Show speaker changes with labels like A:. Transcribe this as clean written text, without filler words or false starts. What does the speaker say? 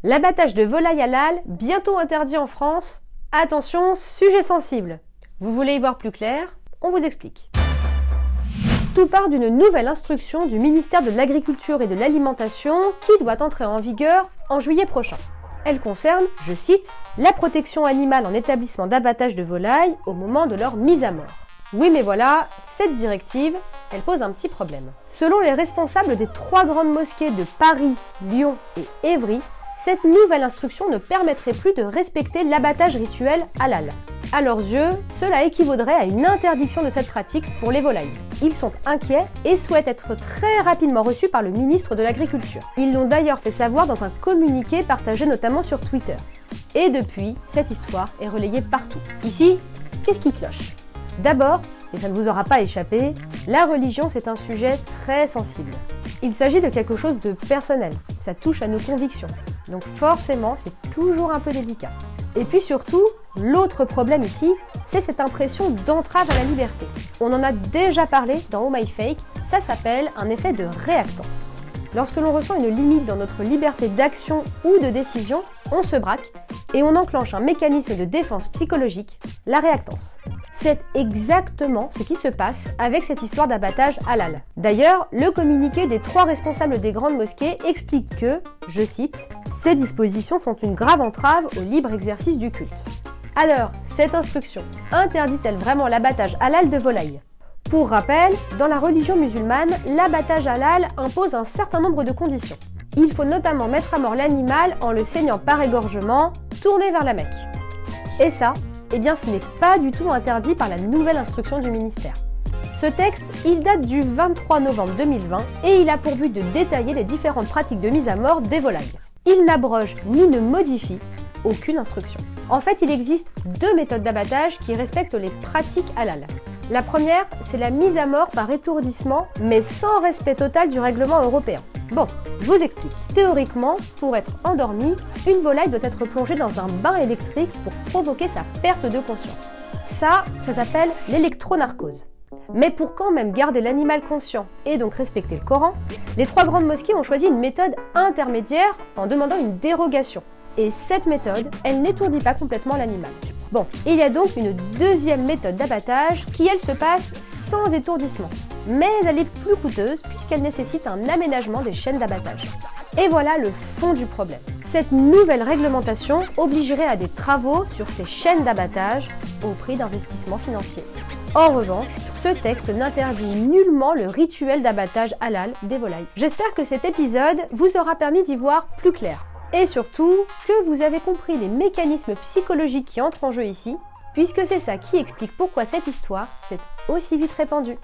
A: L'abattage de volailles halal, bientôt interdit en France. Attention, sujet sensible. Vous voulez y voir plus clair? On vous explique. Tout part d'une nouvelle instruction du ministère de l'Agriculture et de l'Alimentation qui doit entrer en vigueur en juillet prochain. Elle concerne, je cite, la protection animale en établissement d'abattage de volailles au moment de leur mise à mort. Oui, mais voilà, cette directive, elle pose un petit problème. Selon les responsables des 3 grandes mosquées de Paris, Lyon et Évry, cette nouvelle instruction ne permettrait plus de respecter l'abattage rituel halal. À leurs yeux, cela équivaudrait à une interdiction de cette pratique pour les volailles. Ils sont inquiets et souhaitent être très rapidement reçus par le ministre de l'Agriculture. Ils l'ont d'ailleurs fait savoir dans un communiqué partagé notamment sur Twitter. Et depuis, cette histoire est relayée partout. Ici, qu'est-ce qui cloche? D'abord, et ça ne vous aura pas échappé, la religion c'est un sujet très sensible. Il s'agit de quelque chose de personnel, ça touche à nos convictions. Donc forcément, c'est toujours un peu délicat. Et puis surtout, l'autre problème ici, c'est cette impression d'entrave à la liberté. On en a déjà parlé dans Oh My Fake, ça s'appelle un effet de réactance. Lorsque l'on ressent une limite dans notre liberté d'action ou de décision, on se braque et on enclenche un mécanisme de défense psychologique, la réactance. C'est exactement ce qui se passe avec cette histoire d'abattage halal. D'ailleurs, le communiqué des 3 responsables des grandes mosquées explique que, je cite, « Ces dispositions sont une grave entrave au libre exercice du culte ». Alors, cette instruction interdit-elle vraiment l'abattage halal de volailles? Pour rappel, dans la religion musulmane, l'abattage halal impose un certain nombre de conditions. Il faut notamment mettre à mort l'animal en le saignant par égorgement, tourné vers la Mecque. Et ça, eh bien ce n'est pas du tout interdit par la nouvelle instruction du ministère. Ce texte, il date du 23 novembre 2020 et il a pour but de détailler les différentes pratiques de mise à mort des volailles. Il n'abroge ni ne modifie aucune instruction. En fait, il existe 2 méthodes d'abattage qui respectent les pratiques halal. La première, c'est la mise à mort par étourdissement, mais sans respect total du règlement européen. Bon, je vous explique. Théoriquement, pour être endormi, une volaille doit être plongée dans un bain électrique pour provoquer sa perte de conscience. Ça s'appelle l'électronarcose. Mais pour quand même garder l'animal conscient et donc respecter le Coran, les 3 grandes mosquées ont choisi une méthode intermédiaire en demandant une dérogation. Et cette méthode, elle n'étourdit pas complètement l'animal. Bon, il y a donc une deuxième méthode d'abattage qui, elle, se passe sans étourdissement. Mais elle est plus coûteuse puisqu'elle nécessite un aménagement des chaînes d'abattage. Et voilà le fond du problème. Cette nouvelle réglementation obligerait à des travaux sur ces chaînes d'abattage au prix d'investissements financiers. En revanche, ce texte n'interdit nullement le rituel d'abattage halal des volailles. J'espère que cet épisode vous aura permis d'y voir plus clair. Et surtout, que vous avez compris les mécanismes psychologiques qui entrent en jeu ici, puisque c'est ça qui explique pourquoi cette histoire s'est aussi vite répandue.